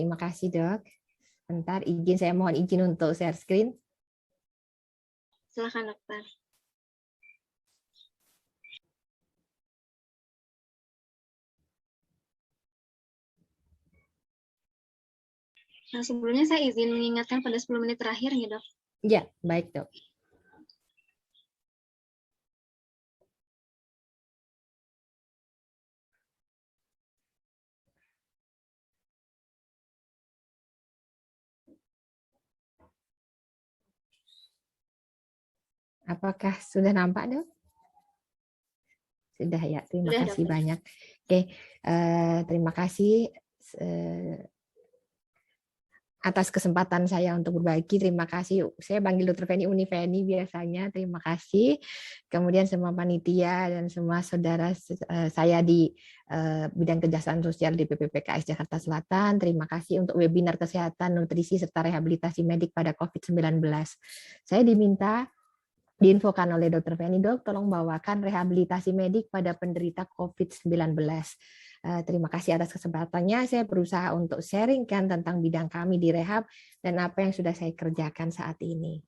Terima kasih, Dok. Bentar, saya mohon izin untuk share screen. Silakan, Dokter. Nah, sebelumnya saya izin mengingatkan pada 10 menit terakhir ya, Dok. Ya, baik, Dok. Apakah sudah nampak, Dok? Sudah ya, terima Sudah, kasih Dokter. banyak. Oke, terima kasih atas kesempatan saya untuk berbagi. Terima kasih. Saya panggil Dr. Feni Unifeni biasanya. Terima kasih. Kemudian semua panitia dan semua saudara saya di bidang kejahteraan sosial di PPPKS Jakarta Selatan. Terima kasih untuk webinar kesehatan, nutrisi, serta rehabilitasi medik pada COVID-19. Saya diinfokan oleh Dr. Feni, Dok, tolong bawakan rehabilitasi medik pada penderita COVID-19. Terima kasih atas kesempatannya. Saya berusaha untuk sharingkan tentang bidang kami di rehab dan apa yang sudah saya kerjakan saat ini.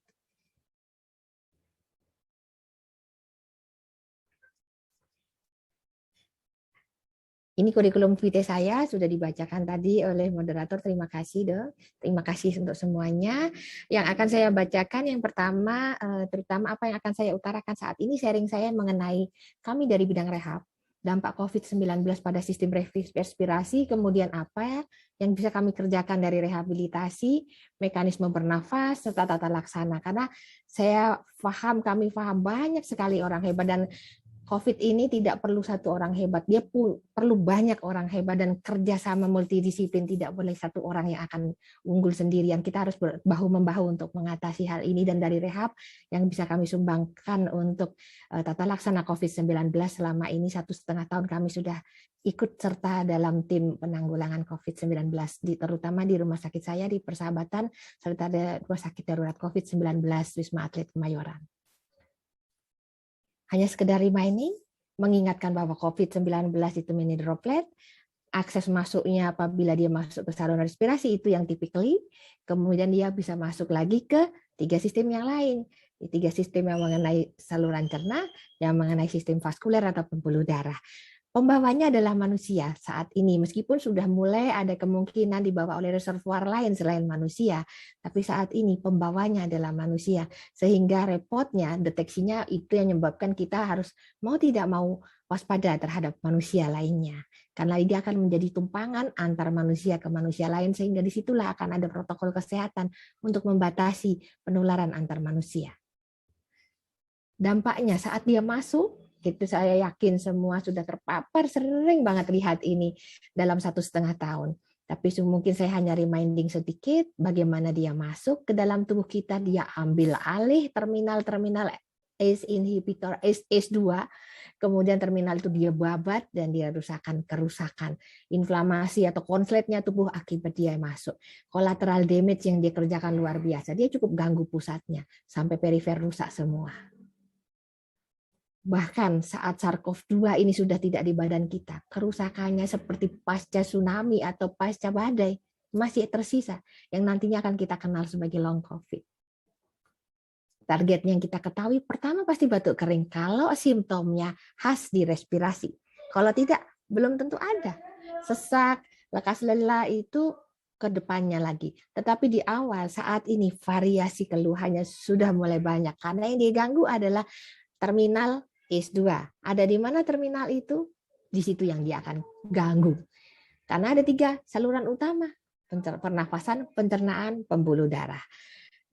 Ini kurikulum vitae saya sudah dibacakan tadi oleh moderator. Terima kasih, Dok. Terima kasih untuk semuanya. Yang akan saya bacakan yang pertama, terutama apa yang akan saya utarakan saat ini, sharing saya mengenai kami dari bidang rehab, dampak COVID-19 pada sistem respirasi, kemudian apa yang bisa kami kerjakan dari rehabilitasi, mekanisme bernafas, serta tata laksana. Karena kami paham banyak sekali orang hebat, dan COVID ini tidak perlu satu orang hebat, dia perlu banyak orang hebat dan kerjasama multidisiplin. Tidak boleh satu orang yang akan unggul sendirian. Kita harus bahu-membahu untuk mengatasi hal ini, dan dari rehab yang bisa kami sumbangkan untuk tata laksana COVID-19 selama ini 1,5 tahun kami sudah ikut serta dalam tim penanggulangan COVID-19, terutama di rumah sakit saya di Persahabatan, serta ada rumah sakit darurat COVID-19 Wisma Atlet Kemayoran. Hanya sekedar reminding, mengingatkan bahwa COVID-19 itu mini droplet, akses masuknya apabila dia masuk ke saluran respirasi itu yang typically, kemudian dia bisa masuk lagi ke 3 sistem yang lain. 3 sistem yang mengenai saluran cerna, yang mengenai sistem vaskuler atau pembuluh darah. Pembawanya adalah manusia saat ini, meskipun sudah mulai ada kemungkinan dibawa oleh reservoir lain selain manusia, tapi saat ini pembawanya adalah manusia, sehingga repotnya, deteksinya itu yang menyebabkan kita harus mau tidak mau waspada terhadap manusia lainnya. Karena dia akan menjadi tumpangan antar manusia ke manusia lain, sehingga disitulah akan ada protokol kesehatan untuk membatasi penularan antar manusia. Dampaknya saat dia masuk, itu saya yakin semua sudah terpapar, sering banget lihat ini dalam 1,5 tahun. Tapi mungkin saya hanya reminding sedikit bagaimana dia masuk ke dalam tubuh kita, dia ambil alih terminal-terminal ACE inhibitor, ACE2, kemudian terminal itu dia babat dan dia kerusakan, inflamasi atau konsletnya tubuh akibat dia masuk. Collateral damage yang dia kerjakan luar biasa, dia cukup ganggu pusatnya, sampai perifer rusak semua. Bahkan saat SARS-CoV-2 ini sudah tidak di badan kita, kerusakannya seperti pasca tsunami atau pasca badai masih tersisa, yang nantinya akan kita kenal sebagai long COVID. Targetnya yang kita ketahui, pertama pasti batuk kering, kalau simptomnya khas di respirasi. Kalau tidak, belum tentu ada. Sesak, lekas lelah itu ke depannya lagi. Tetapi di awal saat ini variasi keluhannya sudah mulai banyak, karena yang diganggu adalah terminal ACE2. Ada di mana terminal itu? Di situ yang dia akan ganggu. Karena ada 3 saluran utama, pernafasan, pencernaan, pembuluh darah.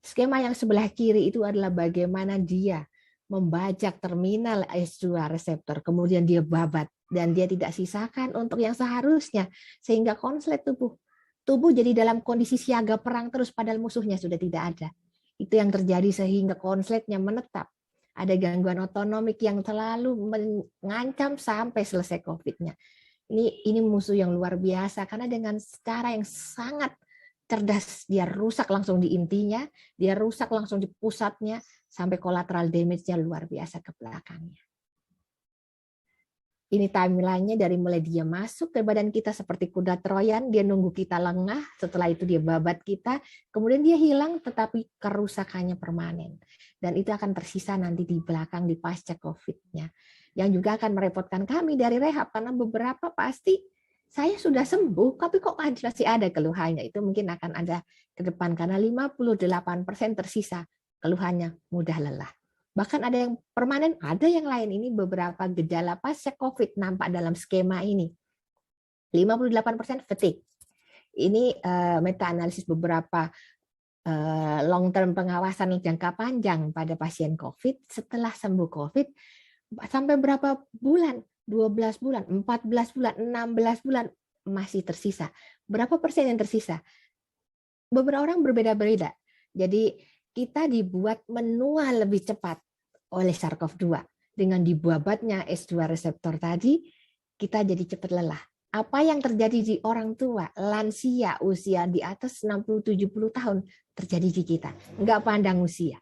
Skema yang sebelah kiri itu adalah bagaimana dia membajak terminal ACE2 reseptor, kemudian dia babat, dan dia tidak sisakan untuk yang seharusnya, sehingga konslet tubuh jadi dalam kondisi siaga perang terus, padahal musuhnya sudah tidak ada. Itu yang terjadi sehingga konsletnya menetap. Ada gangguan otonomik yang selalu mengancam sampai selesai COVID-nya. Ini musuh yang luar biasa, karena dengan cara yang sangat cerdas, dia rusak langsung di intinya, dia rusak langsung di pusatnya, sampai collateral damage-nya luar biasa ke belakangnya. Ini timeline-nya dari mulai dia masuk ke badan kita seperti kuda Troyan, dia nunggu kita lengah, setelah itu dia babat kita, kemudian dia hilang tetapi kerusakannya permanen. Dan itu akan tersisa nanti di belakang di pasca COVID-nya. Yang juga akan merepotkan kami dari rehab, karena beberapa pasti saya sudah sembuh, tapi kok masih ada keluhannya. Itu mungkin akan ada ke depan, karena 58% tersisa keluhannya mudah lelah. Bahkan ada yang permanen, ada yang lain. Ini beberapa gejala pasca COVID nampak dalam skema ini. 58% fatigue. Ini meta-analisis beberapa long term pengawasan jangka panjang pada pasien COVID setelah sembuh COVID sampai berapa bulan? 12 bulan, 14 bulan, 16 bulan masih tersisa. Berapa persen yang tersisa? Beberapa orang berbeda-beda. Jadi kita dibuat menua lebih cepat oleh SARS-CoV-2. Dengan dibabatnya S2 reseptor tadi, kita jadi cepat lelah. Apa yang terjadi di orang tua, lansia, usia di atas 60-70 tahun, terjadi di kita. Enggak pandang usia.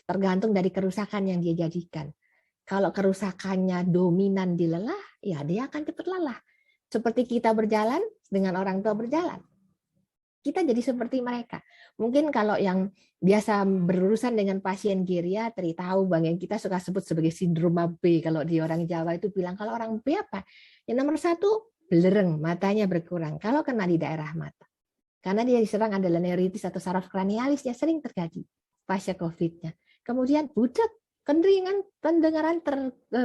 Tergantung dari kerusakan yang dia jadikan. Kalau kerusakannya dominan di lelah, ya dia akan cepat lelah. Seperti kita berjalan dengan orang tua berjalan. Kita jadi seperti mereka. Mungkin kalau yang biasa berurusan dengan pasien geriatri, tahu Bang, yang kita suka sebut sebagai sindroma B. Kalau di orang Jawa itu bilang, kalau orang B apa? Yang nomor 1, belereng, matanya berkurang. Kalau kena di daerah mata. Karena dia diserang adalah neuritis atau saraf kranialisnya sering terjadi pasca COVID-nya. Kemudian budak, keringan, pendengaran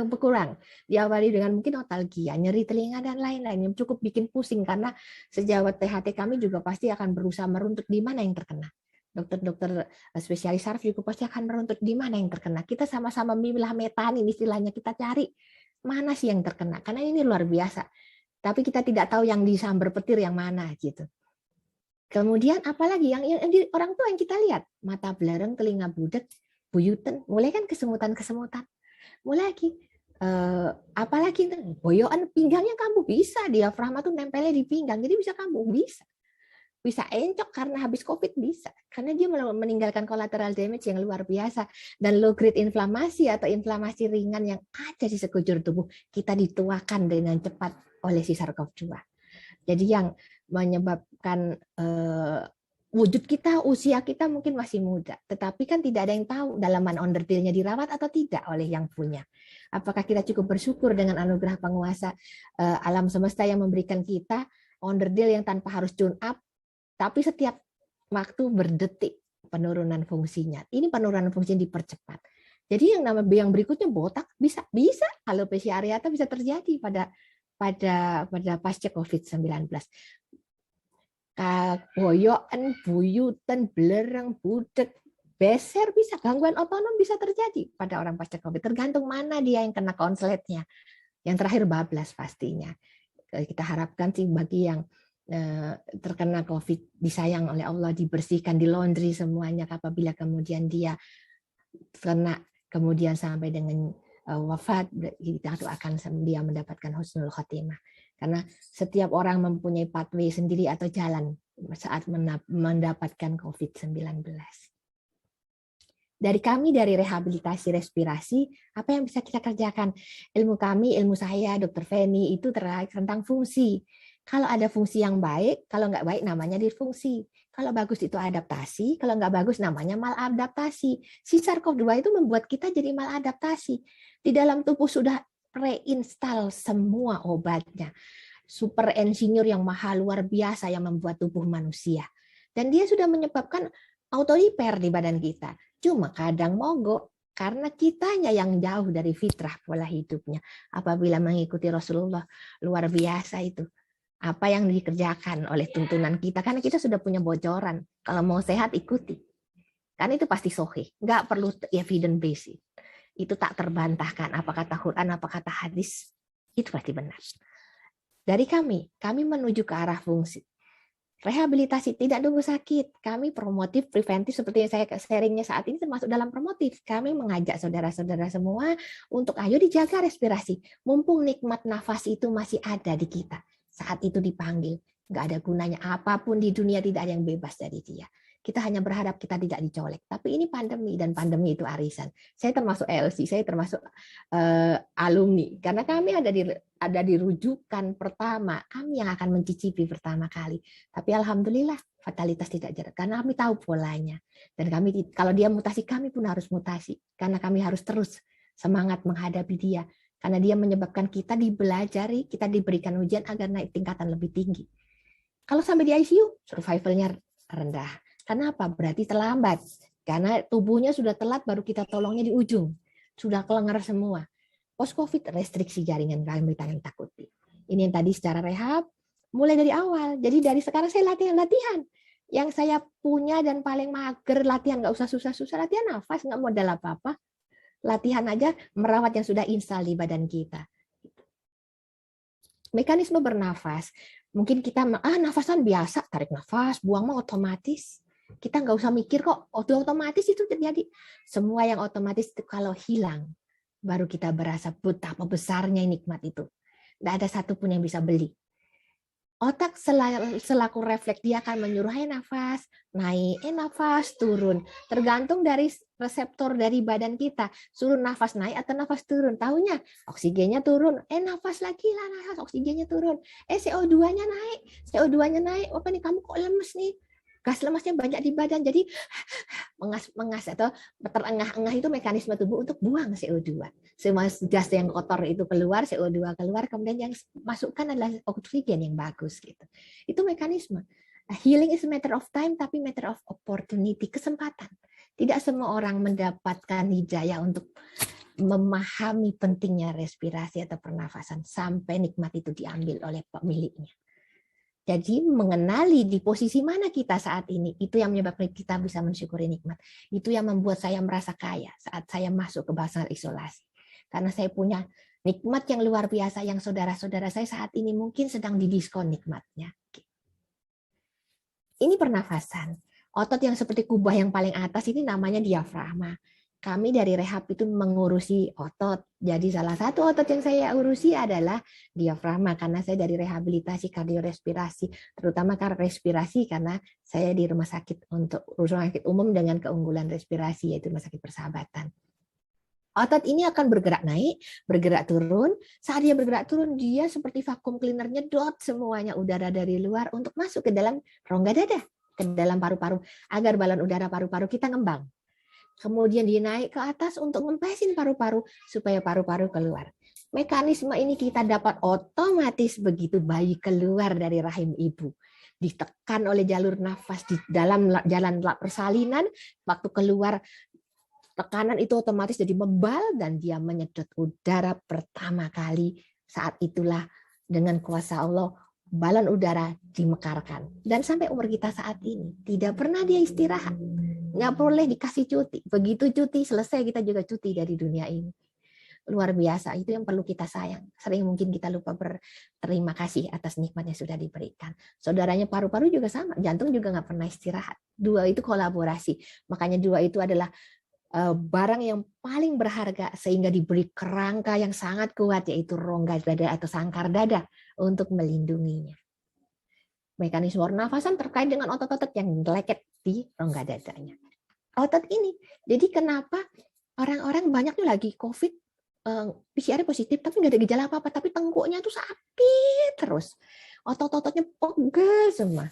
berkurang. Diawali dengan mungkin otalgia, nyeri telinga, dan lain-lain yang cukup bikin pusing, karena sejawat THT kami juga pasti akan berusaha meruntut di mana yang terkena. Dokter-dokter spesialis saraf juga pasti akan meruntut di mana yang terkena. Kita sama-sama memilah metanin, istilahnya kita cari mana sih yang terkena. Karena ini luar biasa. Tapi kita tidak tahu yang disambar petir yang mana gitu. Kemudian apalagi yang orang tua yang kita lihat, mata belereng, telinga budek, buyutan, mulai kan kesemutan-kesemutan. Mulai lagi apalagi boyoan pinggangnya kambuh, bisa diafragma tuh nempelnya di pinggang, jadi bisa kambuh, bisa encok karena habis COVID, bisa karena dia meninggalkan collateral damage yang luar biasa. Dan low grade inflamasi atau inflamasi ringan yang ada di sekujur tubuh kita dituakan dengan cepat oleh si SARS-CoV-2. Jadi yang menyebabkan wujud kita, usia kita mungkin masih muda, tetapi kan tidak ada yang tahu dalaman onderdilnya dirawat atau tidak oleh yang punya. Apakah kita cukup bersyukur dengan anugerah penguasa alam semesta yang memberikan kita onderdil yang tanpa harus tune up, tapi setiap waktu berdetik penurunan fungsinya. Ini penurunan fungsinya dipercepat. Jadi yang berikutnya botak bisa alopecia areata bisa terjadi pada pasca COVID-19. Boyoan, buyutan, belerang, budek, beser bisa, gangguan otonom bisa terjadi pada orang pasca COVID. Tergantung mana dia yang kena konsletnya. Yang terakhir bablas pastinya. Kita harapkan sih bagi yang terkena COVID disayang oleh Allah, dibersihkan, di laundry semuanya. Apabila kemudian dia kena, kemudian sampai dengan wafat, kita akan dia mendapatkan husnul khotimah. Karena setiap orang mempunyai pathway sendiri atau jalan saat mendapatkan COVID-19. Dari kami, dari rehabilitasi respirasi, apa yang bisa kita kerjakan? Ilmu kami, ilmu saya, Dr. Feni, itu terkait tentang fungsi. Kalau ada fungsi yang baik, kalau nggak baik namanya disfungsi. Kalau bagus itu adaptasi, kalau nggak bagus namanya maladaptasi. Si SARS-CoV-2 itu membuat kita jadi maladaptasi. Di dalam tubuh sudah reinstall semua obatnya. Super engineer yang mahal luar biasa yang membuat tubuh manusia. Dan dia sudah menyebabkan auto-repair di badan kita. Cuma kadang mogok karena kitanya yang jauh dari fitrah pola hidupnya. Apabila mengikuti Rasulullah, luar biasa itu. Apa yang dikerjakan oleh tuntunan kita, karena kita sudah punya bocoran. Kalau mau sehat, ikuti. Karena itu pasti sahih, nggak perlu evidence based. Itu tak terbantahkan. Apa kata Quran, apa kata hadis, itu pasti benar. Dari kami menuju ke arah fungsi. Rehabilitasi, tidak nunggu sakit. Kami promotif, preventif, seperti yang saya sharingnya saat ini termasuk dalam promotif. Kami mengajak saudara-saudara semua untuk ayo dijaga respirasi. Mumpung nikmat nafas itu masih ada di kita. Saat itu dipanggil, nggak ada gunanya. Apapun di dunia tidak ada yang bebas dari dia. Kita hanya berharap kita tidak dicolek. Tapi ini pandemi, dan pandemi itu arisan. Saya termasuk LC, saya termasuk alumni. Karena kami ada di rujukan pertama, kami yang akan mencicipi pertama kali. Tapi alhamdulillah fatalitas tidak jarak, karena kami tahu polanya. Dan kami, kalau dia mutasi, kami pun harus mutasi. Karena kami harus terus semangat menghadapi dia. Karena dia menyebabkan kita dibelajari, kita diberikan ujian agar naik tingkatan lebih tinggi. Kalau sampai di ICU, survivalnya rendah. Kenapa? Berarti terlambat. Karena tubuhnya sudah telat, baru kita tolongnya di ujung. Sudah kelengar semua. Post-COVID, restriksi jaringan kami yang takuti. Ini yang tadi secara rehab, mulai dari awal. Jadi dari sekarang saya latihan. Yang saya punya dan paling mager, latihan nggak usah susah-susah, latihan nafas, nggak modal apa-apa. Latihan aja merawat yang sudah install di badan kita. Mekanisme bernafas, mungkin kita nafasan biasa, tarik nafas, buang mah otomatis. Kita nggak usah mikir kok, otomatis itu terjadi. Semua yang otomatis itu kalau hilang, baru kita berasa betapa besarnya nikmat itu. Nggak ada satupun yang bisa beli. Otak selaku refleks, dia akan menyuruh nafas, naik, nafas, turun. Tergantung dari reseptor dari badan kita. Suruh nafas naik atau nafas turun. Tahunya oksigennya turun, nafas lagi lah, nafas, oksigennya turun. CO2-nya naik, CO2-nya naik. Apa nih, kamu kok lemes nih? Gas lemasnya banyak di badan, jadi mengas atau terengah-engah, itu mekanisme tubuh untuk buang CO2. Semua gas yang kotor itu keluar, CO2 keluar, kemudian yang masukkan adalah oksigen yang bagus gitu. Itu mekanisme. Healing is a matter of time, tapi matter of opportunity, kesempatan. Tidak semua orang mendapatkan hidayah untuk memahami pentingnya respirasi atau pernafasan sampai nikmat itu diambil oleh pemiliknya. Jadi mengenali di posisi mana kita saat ini, itu yang menyebabkan kita bisa mensyukuri nikmat. Itu yang membuat saya merasa kaya saat saya masuk ke masa isolasi. Karena saya punya nikmat yang luar biasa yang saudara-saudara saya saat ini mungkin sedang didiskon nikmatnya. Ini pernafasan. Otot yang seperti kubah yang paling atas ini namanya diafragma. Kami dari rehab itu mengurusi otot. Jadi salah satu otot yang saya urusi adalah diafragma, karena saya dari rehabilitasi kardiorespirasi, terutama karena respirasi, karena saya di rumah sakit umum dengan keunggulan respirasi, yaitu Rumah Sakit Persahabatan. Otot ini akan bergerak naik, bergerak turun. Saat dia bergerak turun, dia seperti vakum cleaner, nyedot semuanya udara dari luar untuk masuk ke dalam rongga dada, ke dalam paru-paru, agar balon udara paru-paru kita ngembang. Kemudian dia naik ke atas untuk ngempesin paru-paru supaya paru-paru keluar. Mekanisme ini kita dapat otomatis begitu bayi keluar dari rahim ibu. Ditekan oleh jalur nafas di dalam jalan persalinan, waktu keluar tekanan itu otomatis jadi mebal dan dia menyedot udara pertama kali. Saat itulah dengan kuasa Allah balon udara dimekarkan. Dan sampai umur kita saat ini tidak pernah dia istirahat. Nggak boleh dikasih cuti. Begitu cuti selesai, kita juga cuti dari dunia ini. Luar biasa, itu yang perlu kita sayang. Sering mungkin kita lupa berterima kasih atas nikmat yang sudah diberikan. Saudaranya paru-paru juga sama, jantung juga nggak pernah istirahat. Dua itu kolaborasi. Makanya dua itu adalah barang yang paling berharga, sehingga diberi kerangka yang sangat kuat, yaitu rongga dada atau sangkar dada untuk melindunginya. Mekanisme pernafasan terkait dengan otot-otot yang leket di rongga dadanya. Otot ini, jadi kenapa orang-orang banyak tuh lagi COVID, PCR positif, tapi nggak ada gejala apa-apa, tapi tengkuknya tuh sakit terus. Otot-ototnya pegel semua.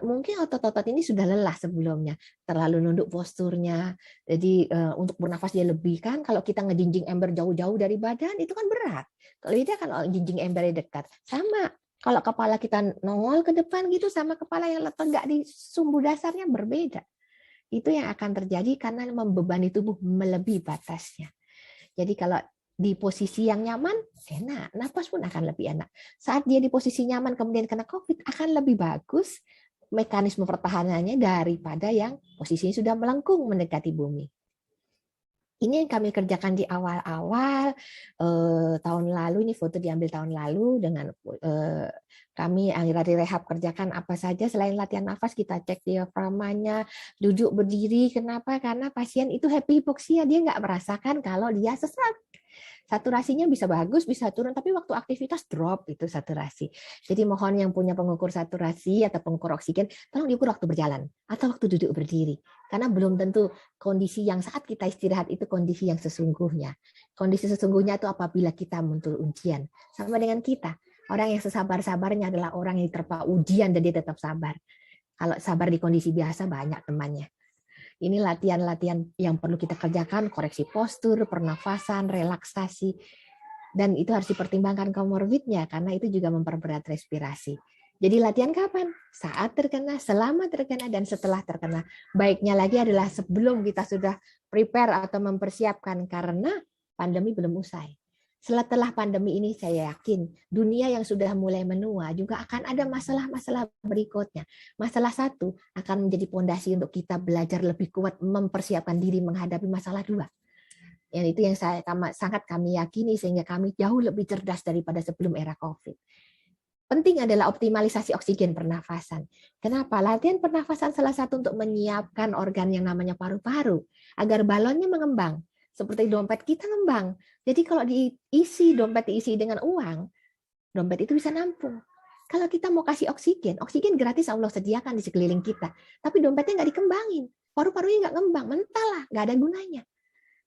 Mungkin otot-otot ini sudah lelah sebelumnya, terlalu nunduk posturnya. Jadi untuk bernafas dia lebih kan, kalau kita ngejinjing ember jauh-jauh dari badan, itu kan berat. Kalau tidak, kalau jinjing embernya dekat. Sama, kalau kepala kita nongol ke depan gitu, sama kepala yang tegak di sumbu dasarnya berbeda. Itu yang akan terjadi karena membebani tubuh melebihi batasnya. Jadi kalau di posisi yang nyaman, enak, napas pun akan lebih enak. Saat dia di posisi nyaman kemudian kena COVID, akan lebih bagus mekanisme pertahanannya daripada yang posisinya sudah melengkung mendekati bumi. Ini yang kami kerjakan di awal-awal tahun lalu. Ini foto diambil tahun lalu dengan kami dari rehab kerjakan apa saja selain latihan nafas. Kita cek diafragmanya, duduk berdiri. Kenapa? Karena pasien itu happy hypoxia, dia nggak merasakan kalau dia sesak. Saturasinya bisa bagus, bisa turun, tapi waktu aktivitas drop itu saturasi. Jadi mohon yang punya pengukur saturasi atau pengukur oksigen, tolong diukur waktu berjalan atau waktu duduk berdiri. Karena belum tentu kondisi yang saat kita istirahat itu kondisi yang sesungguhnya. Kondisi sesungguhnya itu apabila kita muncul ujian. Sama dengan kita. Orang yang sesabar-sabarnya adalah orang yang terpa ujian dan dia tetap sabar. Kalau sabar di kondisi biasa banyak temannya. Ini latihan-latihan yang perlu kita kerjakan, koreksi postur, pernafasan, relaksasi. Dan itu harus dipertimbangkan komorbidnya, karena itu juga memperberat respirasi. Jadi latihan kapan? Saat terkena, selama terkena, dan setelah terkena. Baiknya lagi adalah sebelum kita sudah prepare atau mempersiapkan, karena pandemi belum usai. Setelah pandemi ini saya yakin dunia yang sudah mulai menua juga akan ada masalah-masalah berikutnya. Masalah satu akan menjadi fondasi untuk kita belajar lebih kuat mempersiapkan diri menghadapi masalah dua. Yang itu yang sangat kami yakini sehingga kami jauh lebih cerdas daripada sebelum era COVID. Penting adalah optimalisasi oksigen pernafasan. Kenapa? Latihan pernafasan salah satu untuk menyiapkan organ yang namanya paru-paru agar balonnya mengembang. Seperti dompet kita ngembang. Jadi kalau dompet diisi dengan uang, dompet itu bisa nampung. Kalau kita mau kasih oksigen gratis Allah sediakan di sekeliling kita. Tapi dompetnya nggak dikembangin. Paru-parunya nggak ngembang, mentah lah, nggak ada gunanya.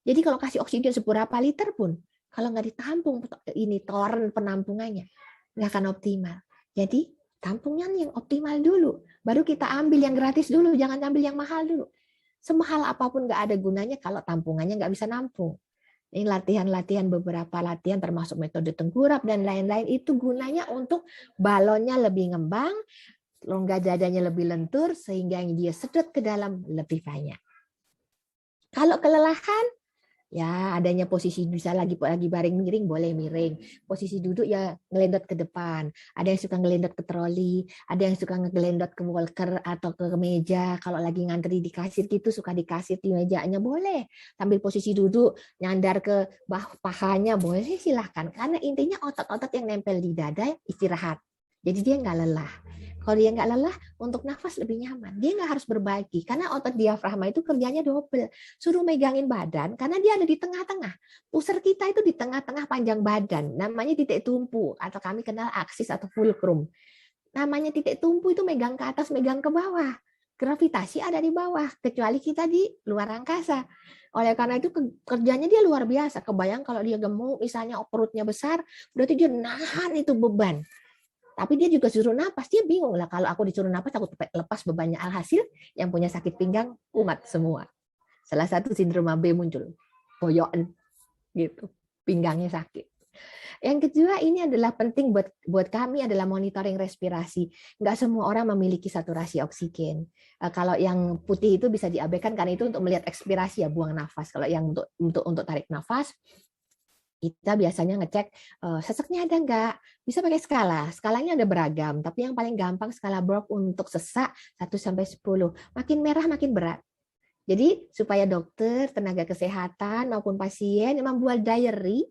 Jadi kalau kasih oksigen seberapa liter pun, kalau nggak ditampung ini toren penampungannya, nggak akan optimal. Jadi tampungnya yang optimal dulu. Baru kita ambil yang gratis dulu, jangan ambil yang mahal dulu. Semahal apapun nggak ada gunanya kalau tampungannya nggak bisa nampung. Ini latihan-latihan, beberapa latihan termasuk metode tengkurap dan lain-lain itu gunanya untuk balonnya lebih ngembang, rongga dadanya lebih lentur sehingga yang dia sedot ke dalam lebih banyak. Kalau kelelahan, ya adanya posisi bisa lagi baring miring boleh miring, posisi duduk ya ngelendot ke depan, ada yang suka ngelendot ke troli, ada yang suka ngelendot ke walker atau ke meja, kalau lagi ngantri di kasir gitu suka di kasir di mejanya boleh, sambil posisi duduk nyandar ke pahanya boleh, silahkan, karena intinya otot-otot yang nempel di dada istirahat, jadi dia nggak lelah. Kalau dia nggak lelah, untuk nafas lebih nyaman. Dia nggak harus berbagi, karena otot diafragma itu kerjanya double. Suruh megangin badan, karena dia ada di tengah-tengah. Pusar kita itu di tengah-tengah panjang badan. Namanya titik tumpu, atau kami kenal aksis atau fulcrum. Namanya titik tumpu itu megang ke atas, megang ke bawah. Gravitasi ada di bawah, kecuali kita di luar angkasa. Oleh karena itu kerjanya dia luar biasa. Kebayang kalau dia gemuk, misalnya perutnya besar, berarti dia nahan itu beban. Tapi dia juga suruh napas, dia bingung lah kalau aku disuruh napas aku lepas bebannya, alhasil yang punya sakit pinggang kumat semua. Salah satu sindrom AB muncul, boyokan gitu, pinggangnya sakit. Yang kedua ini adalah penting buat kami adalah monitoring respirasi. Nggak semua orang memiliki saturasi oksigen. Kalau yang putih itu bisa diabaikan karena itu untuk melihat ekspirasi ya, buang nafas. Kalau yang untuk tarik nafas, kita biasanya ngecek seseknya ada nggak, bisa pakai skala. Skalanya ada beragam, tapi yang paling gampang skala Borg untuk sesak 1-10. Makin merah makin berat. Jadi supaya dokter, tenaga kesehatan maupun pasien membuat diary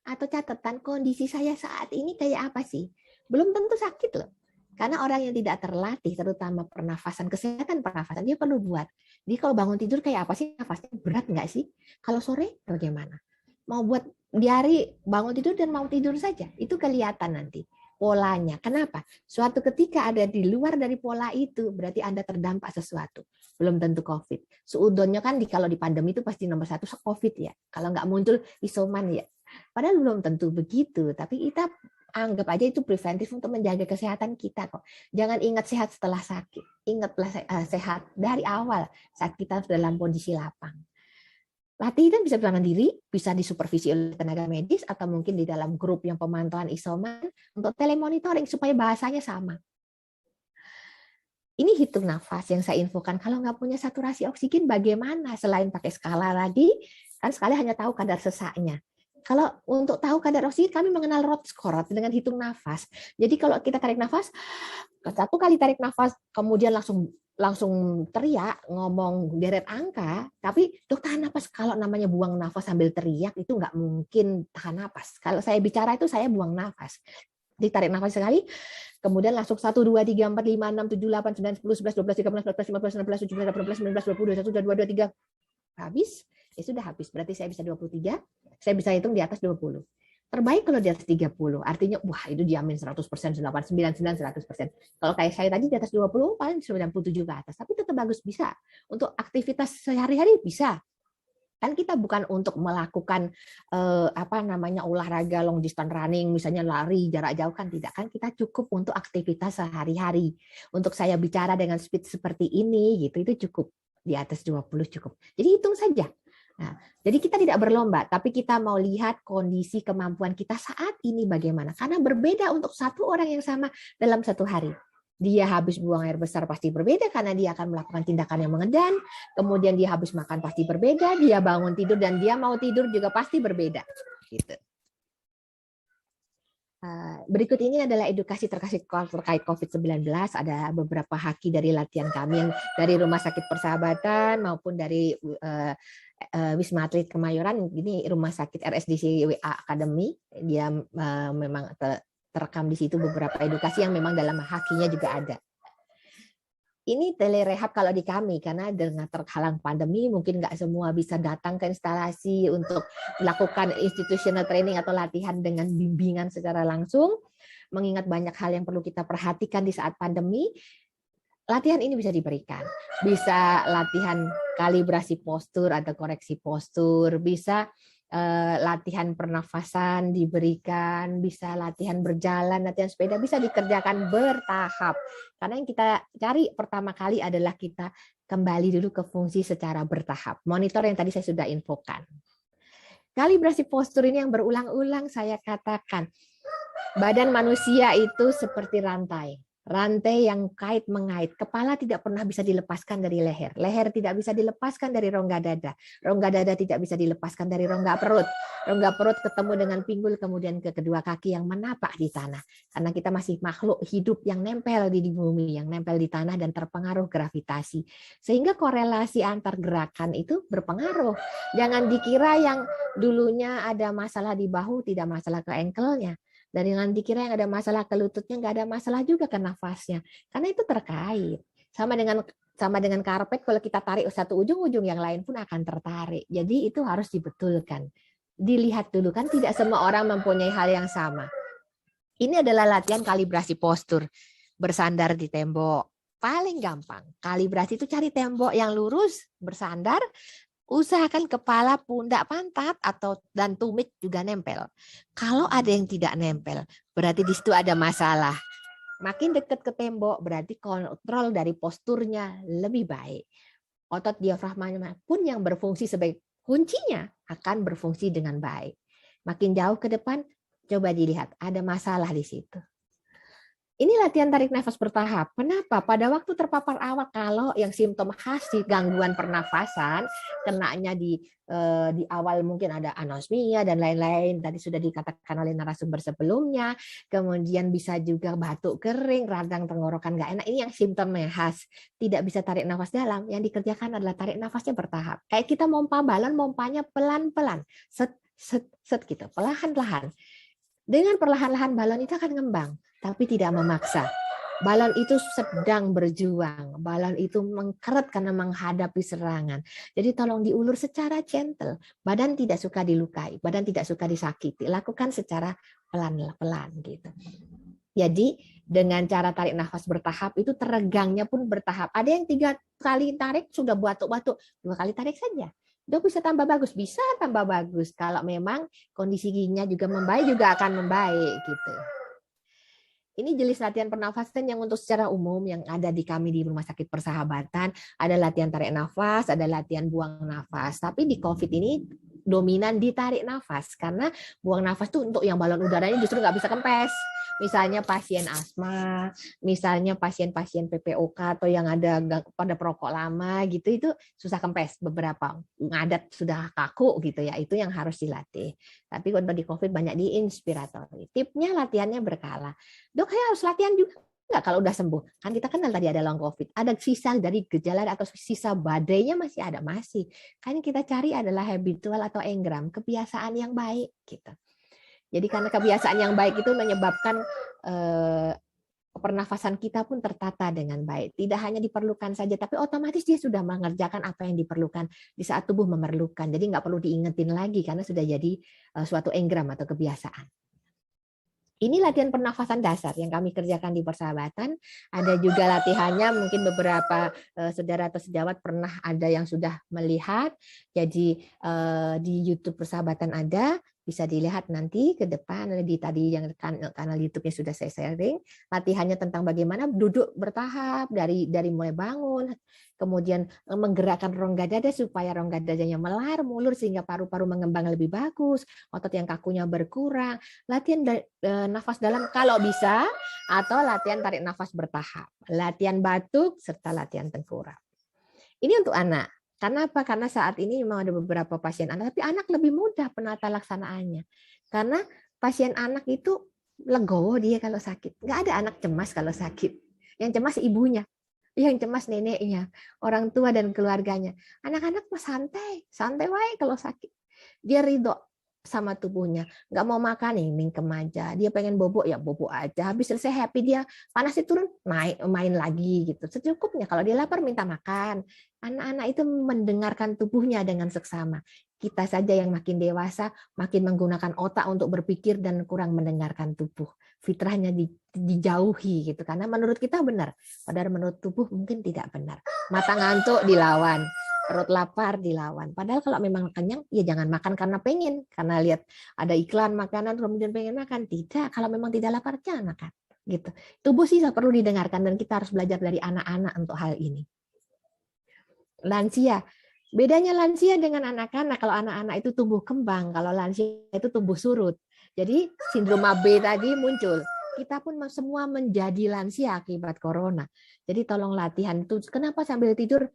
atau catatan kondisi saya saat ini kayak apa sih. Belum tentu sakit loh. Karena orang yang tidak terlatih, terutama pernafasan, kesehatan pernafasan, dia perlu buat. Jadi kalau bangun tidur kayak apa sih, nafasnya berat nggak sih? Kalau sore bagaimana? Mau buat diari bangun tidur dan mau tidur saja, itu kelihatan nanti polanya. Kenapa? Suatu ketika ada di luar dari pola itu, berarti Anda terdampak sesuatu. Belum tentu COVID. Seudonnya kan kalau di pandemi itu pasti nomor 1 COVID ya. Kalau nggak muncul isoman ya. Padahal belum tentu begitu. Tapi kita anggap aja itu preventif untuk menjaga kesehatan kita kok. Jangan ingat sehat setelah sakit. Ingatlah sehat dari awal saat kita dalam kondisi lapang. Latihan bisa belakangan diri, bisa disupervisi oleh tenaga medis, atau mungkin di dalam grup yang pemantauan isoman untuk telemonitoring supaya bahasanya sama. Ini hitung nafas yang saya infokan. Kalau nggak punya saturasi oksigen, bagaimana? Selain pakai skala tadi, kan skala hanya tahu kadar sesaknya. Kalau untuk tahu kadar oksigen, kami mengenal Roth score dengan hitung nafas. Jadi kalau kita tarik nafas, 1 kali tarik nafas, kemudian langsung teriak, ngomong deret angka, tapi dok tahan napas. Kalau namanya buang nafas sambil teriak, itu nggak mungkin tahan napas. Kalau saya bicara itu saya buang nafas. Ditarik nafas sekali, kemudian langsung 1, 2, 3, 4, 5, 6, 7, 8, 9, 10, 11, 12, 13, 14, 15, 16, 17, 18, 19, 20, 21, 22, 23. Habis, Ya sudah habis. Berarti saya bisa 23, saya bisa hitung di atas 20. Terbaik kalau di atas 30, artinya wah itu diamin 100%, 99, 100%. Kalau kayak saya tadi di atas 20, paling 97 ke atas. Tapi tetap bagus, bisa. Untuk aktivitas sehari-hari bisa. Kan kita bukan untuk melakukan olahraga long distance running, misalnya lari jarak jauh, kan tidak, kan kita cukup untuk aktivitas sehari-hari. Untuk saya bicara dengan speed seperti ini gitu, itu cukup di atas 20 cukup. Jadi hitung saja. Nah, jadi kita tidak berlomba, tapi kita mau lihat kondisi kemampuan kita saat ini bagaimana. Karena berbeda untuk satu orang yang sama dalam satu hari. Dia habis buang air besar pasti berbeda karena dia akan melakukan tindakan yang mengedan. Kemudian dia habis makan pasti berbeda. Dia bangun tidur dan dia mau tidur juga pasti berbeda. Gitu. Berikut ini adalah edukasi terkait COVID-19. Ada beberapa haki dari latihan kami yang dari Rumah Sakit Persahabatan maupun dari Wisma Atlet Kemayoran. Ini Rumah Sakit RSDC WA Academy. Dia memang terekam di situ beberapa edukasi yang memang dalam hakinya juga ada. Ini telerehab kalau di kami, karena dengan terhalang pandemi mungkin nggak semua bisa datang ke instalasi untuk melakukan institutional training atau latihan dengan bimbingan secara langsung. Mengingat banyak hal yang perlu kita perhatikan di saat pandemi, latihan ini bisa diberikan. Bisa latihan kalibrasi postur atau koreksi postur, bisa latihan pernafasan diberikan, bisa latihan berjalan, latihan sepeda, bisa dikerjakan bertahap. Karena yang kita cari pertama kali adalah kita kembali dulu ke fungsi secara bertahap. Monitor yang tadi saya sudah infokan. Kalibrasi postur ini yang berulang-ulang saya katakan. Badan manusia itu seperti rantai. Rantai yang kait-mengait. Kepala tidak pernah bisa dilepaskan dari leher. Leher tidak bisa dilepaskan dari rongga dada. Rongga dada tidak bisa dilepaskan dari rongga perut. Rongga perut ketemu dengan pinggul, kemudian ke kedua kaki yang menapak di tanah. Karena kita masih makhluk hidup yang nempel di bumi, yang nempel di tanah dan terpengaruh gravitasi. Sehingga korelasi antar gerakan itu berpengaruh. Jangan dikira yang dulunya ada masalah di bahu, tidak masalah ke ankle-nya. Dan jangan dikira yang ada masalah ke lututnya, nggak ada masalah juga ke nafasnya. Karena itu terkait. Sama dengan karpet, kalau kita tarik satu ujung yang lain pun akan tertarik. Jadi itu harus dibetulkan. Dilihat dulu, kan tidak semua orang mempunyai hal yang sama. Ini adalah latihan kalibrasi postur. Bersandar di tembok. Paling gampang. Kalibrasi itu cari tembok yang lurus, bersandar, usahakan kepala, pundak, pantat dan tumit juga nempel. Kalau ada yang tidak nempel, berarti di situ ada masalah. Makin dekat ke tembok, berarti kontrol dari posturnya lebih baik. Otot diafragmanya pun yang berfungsi sebagai kuncinya akan berfungsi dengan baik. Makin jauh ke depan, coba dilihat, ada masalah di situ. Ini latihan tarik nafas bertahap. Kenapa? Pada waktu terpapar awal, kalau yang simptom khas di gangguan pernafasan, kenanya di awal mungkin ada anosmia dan lain-lain. Tadi sudah dikatakan oleh narasumber sebelumnya. Kemudian bisa juga batuk kering, radang tenggorokan nggak enak. Ini yang simptomnya khas. Tidak bisa tarik nafas dalam. Yang dikerjakan adalah tarik nafasnya bertahap. Kayak kita mompa balon, mompanya pelan-pelan. Set, set, set gitu. Perlahan-lahan. Dengan perlahan-lahan balon itu akan ngembang, tapi tidak memaksa. Balon itu sedang berjuang. Balon itu mengkeret karena menghadapi serangan. Jadi tolong diulur secara gentle. Badan tidak suka dilukai, badan tidak suka disakiti. Lakukan secara pelan-pelan gitu. Jadi dengan cara tarik nafas bertahap itu teregangnya pun bertahap. Ada yang 3 kali tarik sudah batuk-batuk, 2 kali tarik saja. Dok bisa tambah bagus, bisa tambah bagus. Kalau memang kondisi giginya juga membaik, juga akan membaik gitu. Ini jenis latihan pernafasan yang untuk secara umum yang ada di kami di Rumah Sakit Persahabatan. Ada latihan tarik nafas, ada latihan buang nafas. Tapi di COVID ini dominan ditarik nafas karena buang nafas tuh untuk yang balon udaranya justru nggak bisa kempes. Misalnya pasien asma, misalnya pasien-pasien PPOK atau yang ada pada perokok lama gitu, itu susah kempes, beberapa ngadat sudah kaku gitu ya, itu yang harus dilatih. Tapi untuk di COVID banyak di inspiratori. Tipnya latihannya berkala. Dok, saya harus latihan juga nggak kalau udah sembuh? Kan kita kenal tadi ada long COVID, ada sisa dari gejala atau sisa badainya masih ada, masih. Kan yang kita cari adalah habitual atau engram, kebiasaan yang baik gitu. Jadi karena kebiasaan yang baik itu menyebabkan pernafasan kita pun tertata dengan baik. Tidak hanya diperlukan saja, tapi otomatis dia sudah mengerjakan apa yang diperlukan di saat tubuh memerlukan. Jadi nggak perlu diingetin lagi karena sudah jadi suatu engram atau kebiasaan. Ini latihan pernafasan dasar yang kami kerjakan di persahabatan. Ada juga latihannya, mungkin beberapa saudara atau sejawat pernah ada yang sudah melihat. Jadi di YouTube persahabatan ada, bisa dilihat nanti ke depan di tadi yang kanal YouTube-nya sudah saya sharing. Latihannya tentang bagaimana duduk bertahap dari mulai bangun, kemudian menggerakkan rongga dada supaya rongga dadanya melar, mulur sehingga paru-paru mengembang lebih bagus, otot yang kakunya berkurang. Latihan nafas dalam kalau bisa, atau latihan tarik nafas bertahap, latihan batuk serta latihan tengkurap. Ini untuk anak. Karena apa? Karena saat ini memang ada beberapa pasien anak, tapi anak lebih mudah penata laksanaannya. Karena pasien anak itu legowo dia kalau sakit. Nggak ada anak cemas kalau sakit. Yang cemas ibunya, yang cemas neneknya, orang tua dan keluarganya. Anak-anak mah santai, santai wae kalau sakit. Dia ridho sama tubuhnya, nggak mau makan nih mingkem aja, dia pengen bobok ya bobok aja, habis selesai happy dia panasnya turun naik main lagi gitu secukupnya. Kalau dia lapar minta makan. Anak-anak itu mendengarkan tubuhnya dengan seksama. Kita saja yang makin dewasa makin menggunakan otak untuk berpikir dan kurang mendengarkan tubuh, fitrahnya dijauhi gitu, karena menurut kita benar padahal menurut tubuh mungkin tidak benar. Mata ngantuk dilawan, perut lapar dilawan. Padahal kalau memang kenyang, ya jangan makan karena pengen, karena lihat ada iklan makanan kemudian pengen makan. Tidak, kalau memang tidak lapar jangan makan. Gitu. Tubuh sih perlu didengarkan dan kita harus belajar dari anak-anak untuk hal ini. Lansia, bedanya lansia dengan anak-anak, kalau anak-anak itu tumbuh kembang, kalau lansia itu tumbuh surut. Jadi sindrom AB tadi muncul. Kita pun semua menjadi lansia akibat corona. Jadi tolong latihan itu. Kenapa sambil tidur?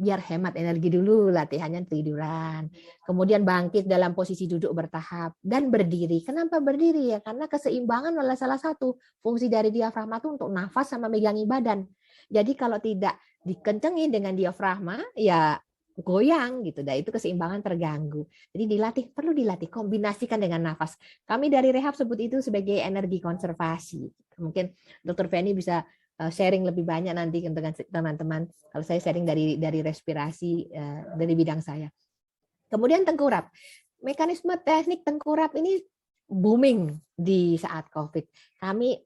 Biar hemat energi dulu, latihannya tiduran. Kemudian bangkit dalam posisi duduk bertahap dan berdiri. Kenapa berdiri ya? Karena keseimbangan adalah salah satu fungsi dari diafragma itu untuk nafas sama megangi badan. Jadi kalau tidak dikencengin dengan diafragma, ya goyang gitu. Dan itu keseimbangan terganggu. Jadi perlu dilatih, kombinasikan dengan nafas. Kami dari rehab sebut itu sebagai energi konservasi. Mungkin Dr. Feni bisa sharing lebih banyak nanti dengan teman-teman. Kalau saya sharing dari respirasi dari bidang saya. Kemudian tengkurap. Mekanisme teknik tengkurap ini booming di saat COVID. Kami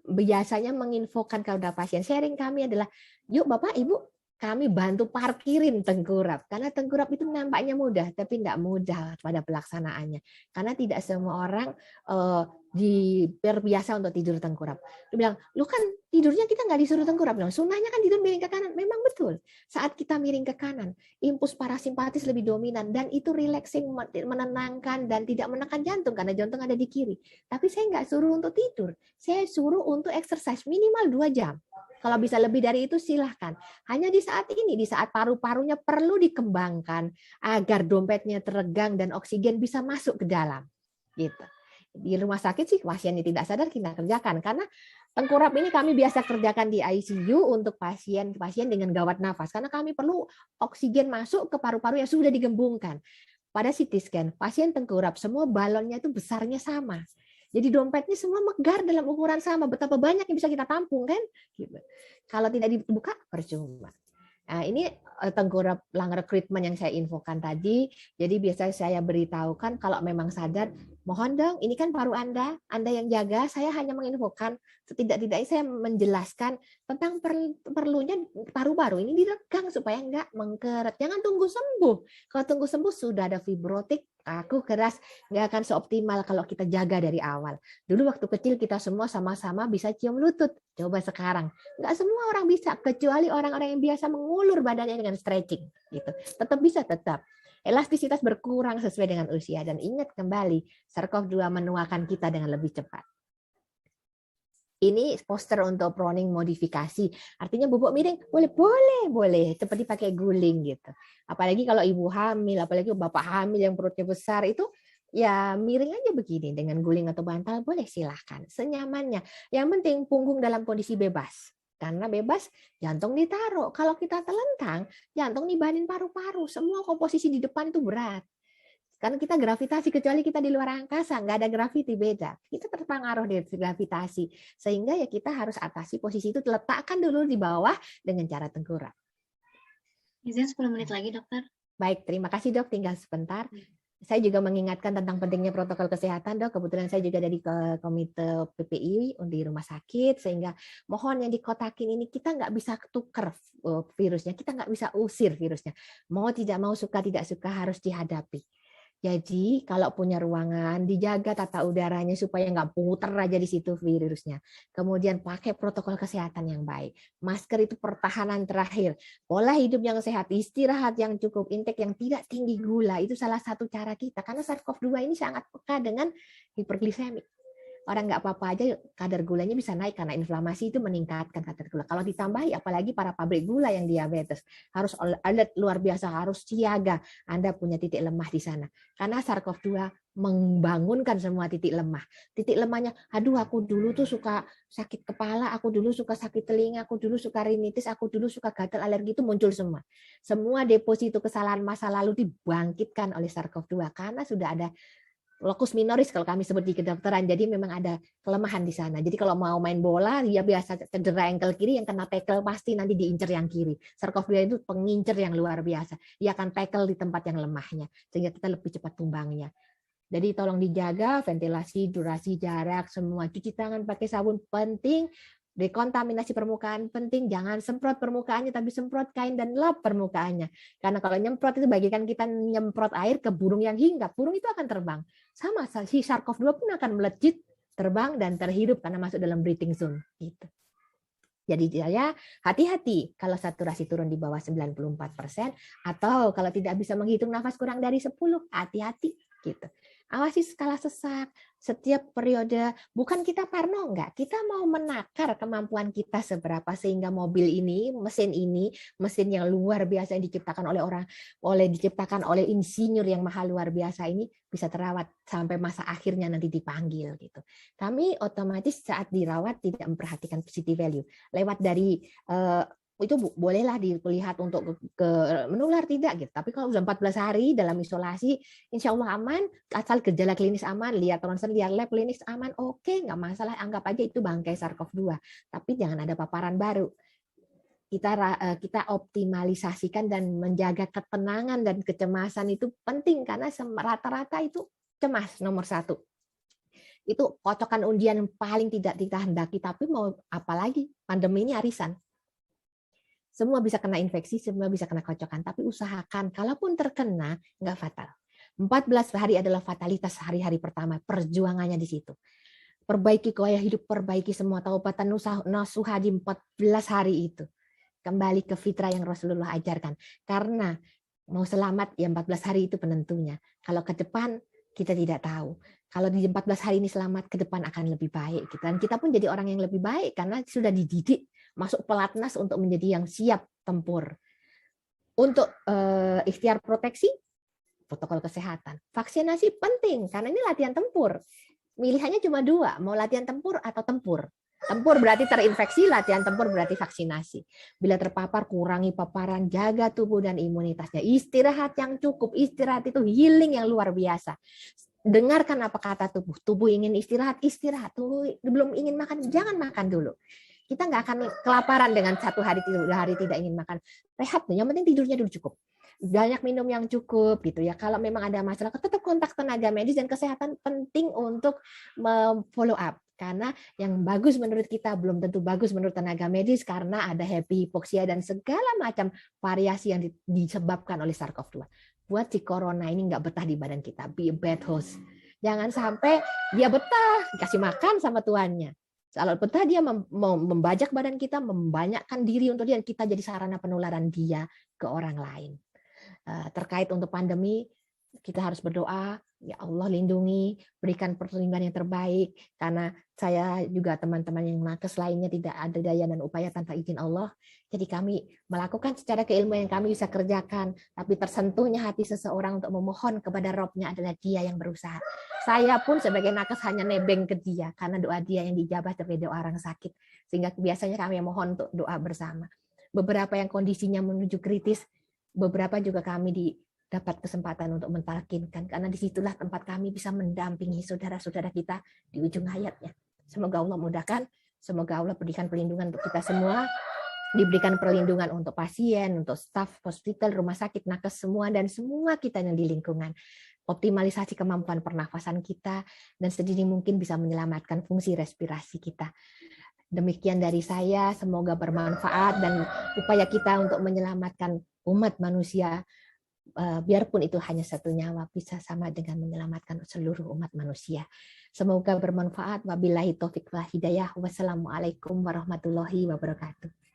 biasanya menginfokan kepada pasien, sharing kami adalah, yuk Bapak Ibu, kami bantu parkirin tengkurap. Karena tengkurap itu nampaknya mudah, tapi tidak mudah pada pelaksanaannya. Karena tidak semua orang terbiasa untuk tidur tengkurap. Dia bilang, lu kan tidurnya kita nggak disuruh tengkurap. Bilang, sunnahnya kan tidur miring ke kanan. Memang betul. Saat kita miring ke kanan, impuls parasimpatis lebih dominan. Dan itu relaxing, menenangkan, dan tidak menekan jantung. Karena jantung ada di kiri. Tapi saya nggak suruh untuk tidur. Saya suruh untuk exercise minimal 2 jam. Kalau bisa lebih dari itu silahkan. Hanya di saat ini, di saat paru-parunya perlu dikembangkan agar dompetnya teregang dan oksigen bisa masuk ke dalam. Gitu. Di rumah sakit sih pasien yang tidak sadar kita kerjakan. Karena tengkurap ini kami biasa kerjakan di ICU untuk pasien dengan gawat nafas. Karena kami perlu oksigen masuk ke paru-paru yang sudah digembungkan. Pada CT scan, pasien tengkurap, semua balonnya itu besarnya sama. Jadi dompetnya semua megar dalam ukuran sama. Betapa banyak yang bisa kita tampung kan? Gitu. Kalau tidak dibuka, percuma. Nah, ini tengkurap lung recruitment yang saya infokan tadi. Jadi biasanya saya beritahukan kalau memang sadar, mohon dong, ini kan paru Anda yang jaga, saya hanya menginfokan, setidak-tidaknya saya menjelaskan tentang perlunya paru-paru ini diregang supaya enggak mengkeret. Jangan tunggu sembuh. Kalau tunggu sembuh sudah ada fibrotik, kaku, keras, nggak akan seoptimal kalau kita jaga dari awal. Dulu waktu kecil kita semua sama-sama bisa cium lutut. Coba sekarang. Nggak semua orang bisa, kecuali orang-orang yang biasa mengulur badannya dengan stretching. Gitu. Tetap bisa, tetap. Elastisitas berkurang sesuai dengan usia. Dan ingat kembali, SARS-CoV-2 menuakan kita dengan lebih cepat. Ini poster untuk proning modifikasi. Artinya bobok miring, boleh. Seperti pakai guling gitu. Apalagi kalau ibu hamil, apalagi bapak hamil yang perutnya besar itu, ya miring aja begini dengan guling atau bantal, boleh silahkan. Senyamannya. Yang penting punggung dalam kondisi bebas. Karena bebas, jantung ditaruh. Kalau kita telentang, jantung nibanin paru-paru. Semua komposisi di depan itu berat. Karena kita gravitasi, kecuali kita di luar angkasa, nggak ada gravity, beda. Kita terpengaruh dari gravitasi. Sehingga ya kita harus atasi posisi itu, letakkan dulu di bawah dengan cara tengkurap. Izin 10 menit lagi, dokter. Baik, terima kasih dok, tinggal sebentar. Saya juga mengingatkan tentang pentingnya protokol kesehatan dok. Kebetulan saya juga dari komite PPI di rumah sakit, sehingga mohon yang dikotakin ini kita nggak bisa tukar virusnya, kita nggak bisa usir virusnya. Mau tidak mau, suka tidak suka harus dihadapi. Jadi kalau punya ruangan, dijaga tata udaranya supaya nggak puter aja di situ virusnya. Kemudian pakai protokol kesehatan yang baik. Masker itu pertahanan terakhir. Pola hidup yang sehat, istirahat yang cukup, intake yang tidak tinggi gula, itu salah satu cara kita. Karena SARS-CoV-2 ini sangat peka dengan hiperglisemik. Orang nggak apa-apa aja kadar gulanya bisa naik karena inflamasi itu meningkatkan kadar gula. Kalau ditambahi apalagi para pabrik gula yang diabetes, harus alert luar biasa, harus siaga. Anda punya titik lemah di sana. Karena SARS-CoV-2 membangunkan semua titik lemah. Titik lemahnya, aduh aku dulu tuh suka sakit kepala, aku dulu suka sakit telinga, aku dulu suka rinitis, aku dulu suka gatal alergi, itu muncul semua. Semua deposito kesalahan masa lalu dibangkitkan oleh SARS-CoV-2 karena sudah ada locus minoris kalau kami sebut di kedokteran. Jadi memang ada kelemahan di sana. Jadi kalau mau main bola, dia biasa cedera ankle kiri, yang kena tackle pasti nanti diincer yang kiri. SARS-CoV-2 itu pengincer yang luar biasa. Dia akan tackle di tempat yang lemahnya, sehingga kita lebih cepat tumbangnya. Jadi tolong dijaga ventilasi, durasi, jarak, semua. Cuci tangan pakai sabun penting. Dekontaminasi permukaan penting, jangan semprot permukaannya tapi semprot kain dan lap permukaannya. Karena kalau nyemprot itu bagikan kita nyemprot air ke burung yang hinggap, burung itu akan terbang. Sama si SARS-CoV-2 pun akan melejit, terbang dan terhirup karena masuk dalam breathing zone gitu. Jadi saya hati-hati kalau saturasi turun di bawah 94%, atau kalau tidak bisa menghitung nafas kurang dari 10, hati-hati gitu. Awasi skala sesak setiap periode. Bukan kita parno, enggak. Kita mau menakar kemampuan kita seberapa sehingga mobil ini, mesin yang luar biasa yang diciptakan diciptakan oleh insinyur yang mahal luar biasa ini bisa terawat sampai masa akhirnya nanti dipanggil gitu. Kami otomatis saat dirawat tidak memperhatikan positive value. Lewat dari itu bolehlah dilihat untuk ke menular tidak gitu. Tapi kalau sudah 14 hari dalam isolasi, insya Allah aman, asal gejala klinis aman, lihat ronsen, lihat lab klinis aman, oke, nggak masalah, anggap aja itu bangkai SARS-CoV-2. Tapi jangan ada paparan baru. Kita optimalisasikan dan menjaga ketenangan dan kecemasan itu penting, karena rata-rata itu cemas nomor 1. Itu kocokan undian paling tidak kita hendaki, tapi mau apalagi pandemi ini arisan. Semua bisa kena infeksi, semua bisa kena kocokan, tapi usahakan kalaupun terkena nggak fatal. 14 hari adalah fatalitas hari-hari pertama, perjuangannya di situ. Perbaiki gaya hidup, perbaiki semua taubatan nasuha di 14 hari itu. Kembali ke fitrah yang Rasulullah ajarkan. Karena mau selamat ya 14 hari itu penentunya. Kalau ke depan kita tidak tahu. Kalau di 14 hari ini selamat, ke depan akan lebih baik. Dan kita pun jadi orang yang lebih baik karena sudah dididik masuk pelatnas untuk menjadi yang siap tempur. Untuk ikhtiar proteksi, protokol kesehatan. Vaksinasi penting karena ini latihan tempur. Pilihannya cuma 2, mau latihan tempur atau tempur. Tempur berarti terinfeksi, latihan tempur berarti vaksinasi. Bila terpapar, kurangi paparan, jaga tubuh dan imunitasnya. Istirahat yang cukup, istirahat itu healing yang luar biasa. Dengarkan apa kata tubuh. Tubuh ingin istirahat, istirahat. Tubuh belum ingin makan, jangan makan dulu. Kita nggak akan kelaparan dengan 1 hari 2 hari tidak ingin makan. Rehat, yang penting tidurnya dulu cukup. Banyak minum yang cukup gitu ya. Kalau memang ada masalah, tetap kontak tenaga medis, dan kesehatan penting untuk follow up. Karena yang bagus menurut kita belum tentu bagus menurut tenaga medis, karena ada happy hipoksia dan segala macam variasi yang disebabkan oleh SARS-CoV-2. Buat si corona ini nggak betah di badan kita, be a bad host. Jangan sampai dia betah, dikasih makan sama tuannya. Kalau betah dia membajak badan kita, membanyakkan diri untuk dia, dan kita jadi sarana penularan dia ke orang lain. Terkait untuk pandemi, kita harus berdoa, ya Allah lindungi, berikan perlindungan yang terbaik, karena saya juga teman-teman yang nakes lainnya tidak ada daya dan upaya tanpa izin Allah. Jadi kami melakukan secara keilmuan yang kami bisa kerjakan, tapi tersentuhnya hati seseorang untuk memohon kepada Robnya adalah dia yang berusaha. Saya pun sebagai nakes hanya nebeng ke dia, karena doa dia yang dijabah sebagai doa orang sakit. Sehingga biasanya kami mohon untuk doa bersama. Beberapa yang kondisinya menuju kritis, beberapa juga kami dapat kesempatan untuk mentalkinkan, karena disitulah tempat kami bisa mendampingi saudara-saudara kita di ujung hayatnya. Semoga Allah mudahkan, semoga Allah berikan perlindungan untuk kita semua, diberikan perlindungan untuk pasien, untuk staf hospital, rumah sakit, nakes semua, dan semua kita yang di lingkungan. Optimalisasi kemampuan pernafasan kita, dan sedini mungkin bisa menyelamatkan fungsi respirasi kita. Demikian dari saya, semoga bermanfaat, dan upaya kita untuk menyelamatkan umat manusia, biarpun itu hanya satu nyawa, bisa sama dengan menyelamatkan seluruh umat manusia. Semoga bermanfaat. Wabillahi taufiq wal hidayah. Wassalamualaikum warahmatullahi wabarakatuh.